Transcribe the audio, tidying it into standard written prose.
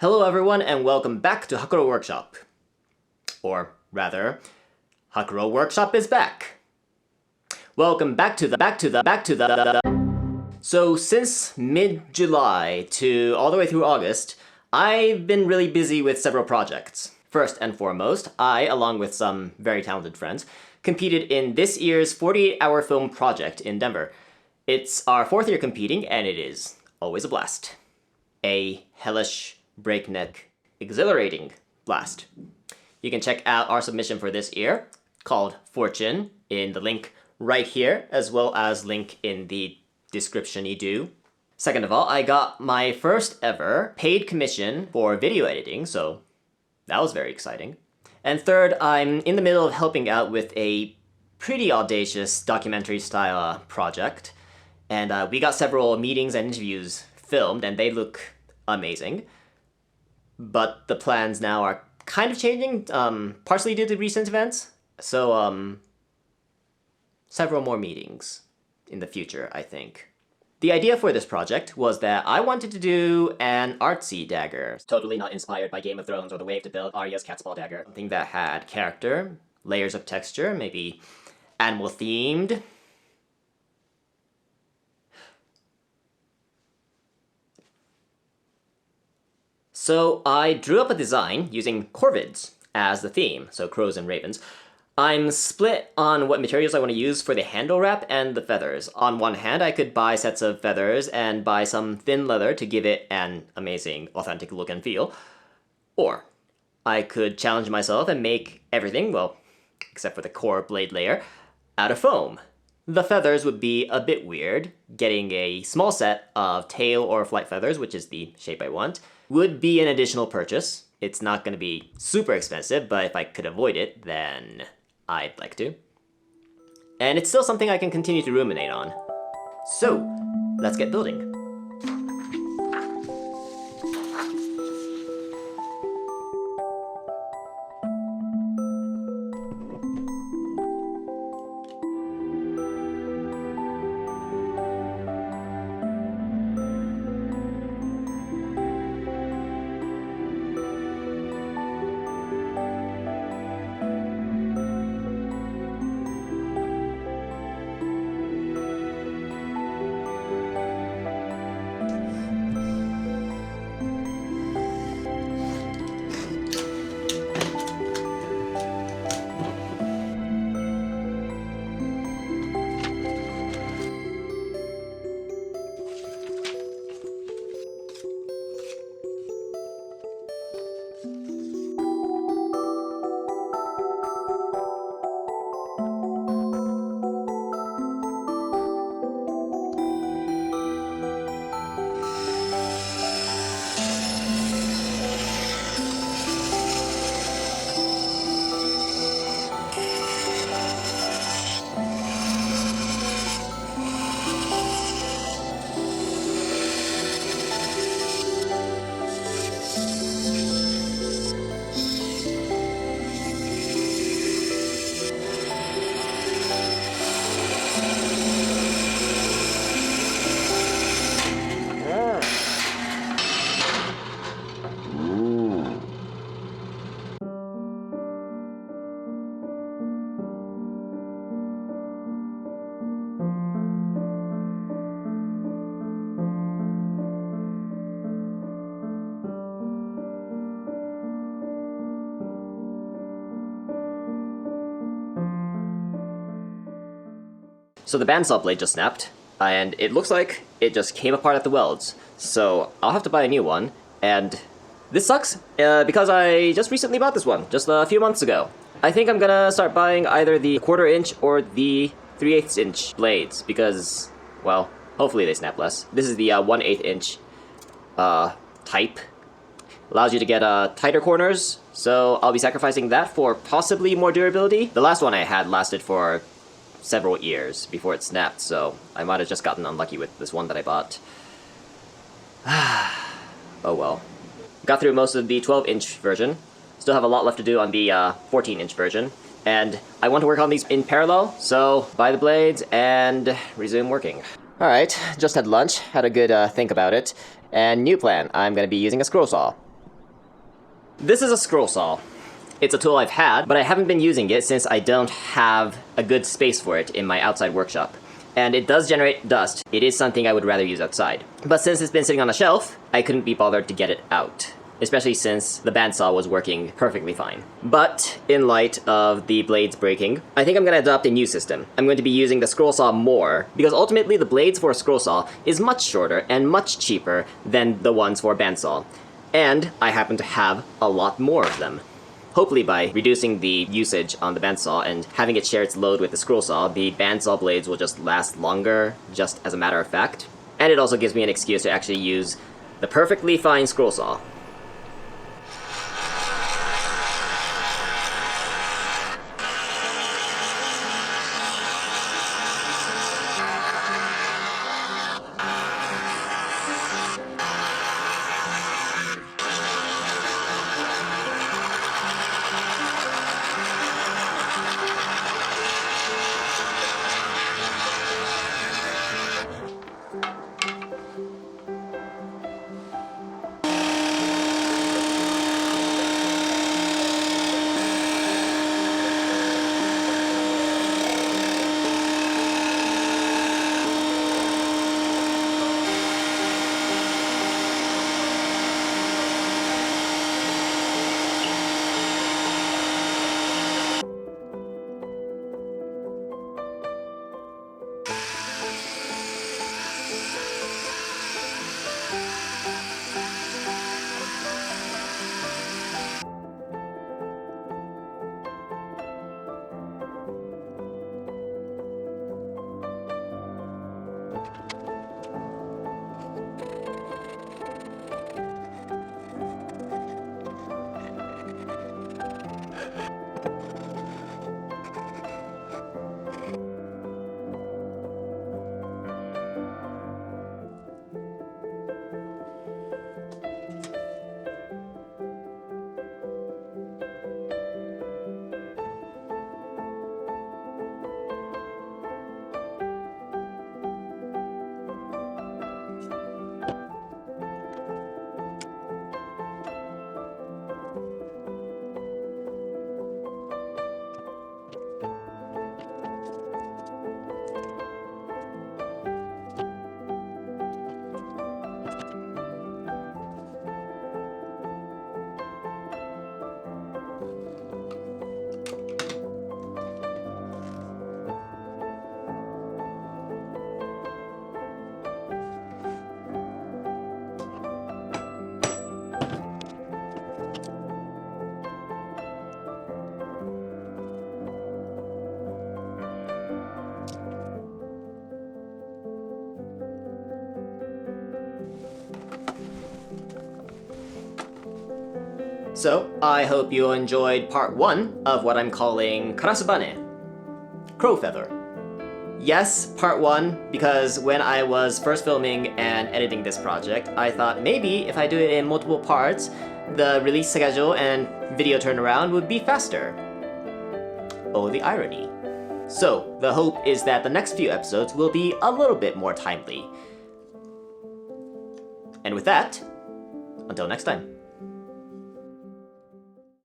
Hello everyone and welcome back to Hakurou Workshop. Or rather, Hakurou Workshop is back. Welcome back to the. So since mid-July to all the way through August, I've been really busy with several projects. First and foremost, I, along with some very talented friends, competed in this year's 48-hour film project in Denver. It's our fourth year competing and it is always a blast. A hellish, breakneck, exhilarating blast. You can check out our submission for this year, called Fortune, in the link right here, as well as link in the description-y do. Second of all, I got my first ever paid commission for video editing, so that was very exciting. And third, I'm in the middle of helping out with a pretty audacious documentary-style project, and we got several meetings and interviews filmed, and they look amazing. But the plans now are kind of changing, partially due to recent events. So, several more meetings in the future, I think. The idea for this project was that I wanted to do an artsy dagger. Totally not inspired by Game of Thrones or the way to build Arya's Catspaw dagger. Something that had character, layers of texture, maybe animal themed. So I drew up a design using corvids as the theme, so crows and ravens. I'm split on what materials I want to use for the handle wrap and the feathers. On one hand, I could buy sets of feathers and buy some thin leather to give it an amazing, authentic look and feel. Or I could challenge myself and make everything, well, except for the core blade layer, out of foam. The feathers would be a bit weird. Getting a small set of tail or flight feathers, which is the shape I want, would be an additional purchase. It's not going to be super expensive, but if I could avoid it, then I'd like to. And it's still something I can continue to ruminate on. So, let's get building. So the bandsaw blade just snapped, and it looks like it just came apart at the welds. So I'll have to buy a new one, and this sucks, because I just recently bought this one, just a few months ago. I think I'm gonna start buying either the 1/4 inch or the 3/8 inch blades, because, well, hopefully they snap less. This is the 1/8 inch type. Allows you to get tighter corners, so I'll be sacrificing that for possibly more durability. The last one I had lasted for several years before it snapped, so I might have just gotten unlucky with this one that I bought. Oh well. Got through most of the 12-inch version. Still have a lot left to do on the 14-inch version. And I want to work on these in parallel, so buy the blades and resume working. Alright, just had lunch, had a good think about it. And new plan, I'm going to be using a scroll saw. This is a scroll saw. It's a tool I've had, but I haven't been using it since I don't have a good space for it in my outside workshop. And it does generate dust. It is something I would rather use outside. But since it's been sitting on a shelf, I couldn't be bothered to get it out. Especially since the bandsaw was working perfectly fine. But in light of the blades breaking, I think I'm going to adopt a new system. I'm going to be using the scroll saw more, because ultimately the blades for a scroll saw is much shorter and much cheaper than the ones for a bandsaw. And I happen to have a lot more of them. Hopefully by reducing the usage on the bandsaw and having it share its load with the scroll saw, the bandsaw blades will just last longer, just as a matter of fact. And it also gives me an excuse to actually use the perfectly fine scroll saw. So, I hope you enjoyed part 1 of what I'm calling Karasubane, crow feather. Yes, part 1, because when I was first filming and editing this project, I thought maybe if I do it in multiple parts, the release schedule and video turnaround would be faster. Oh, the irony. So, the hope is that the next few episodes will be a little bit more timely. And with that, until next time.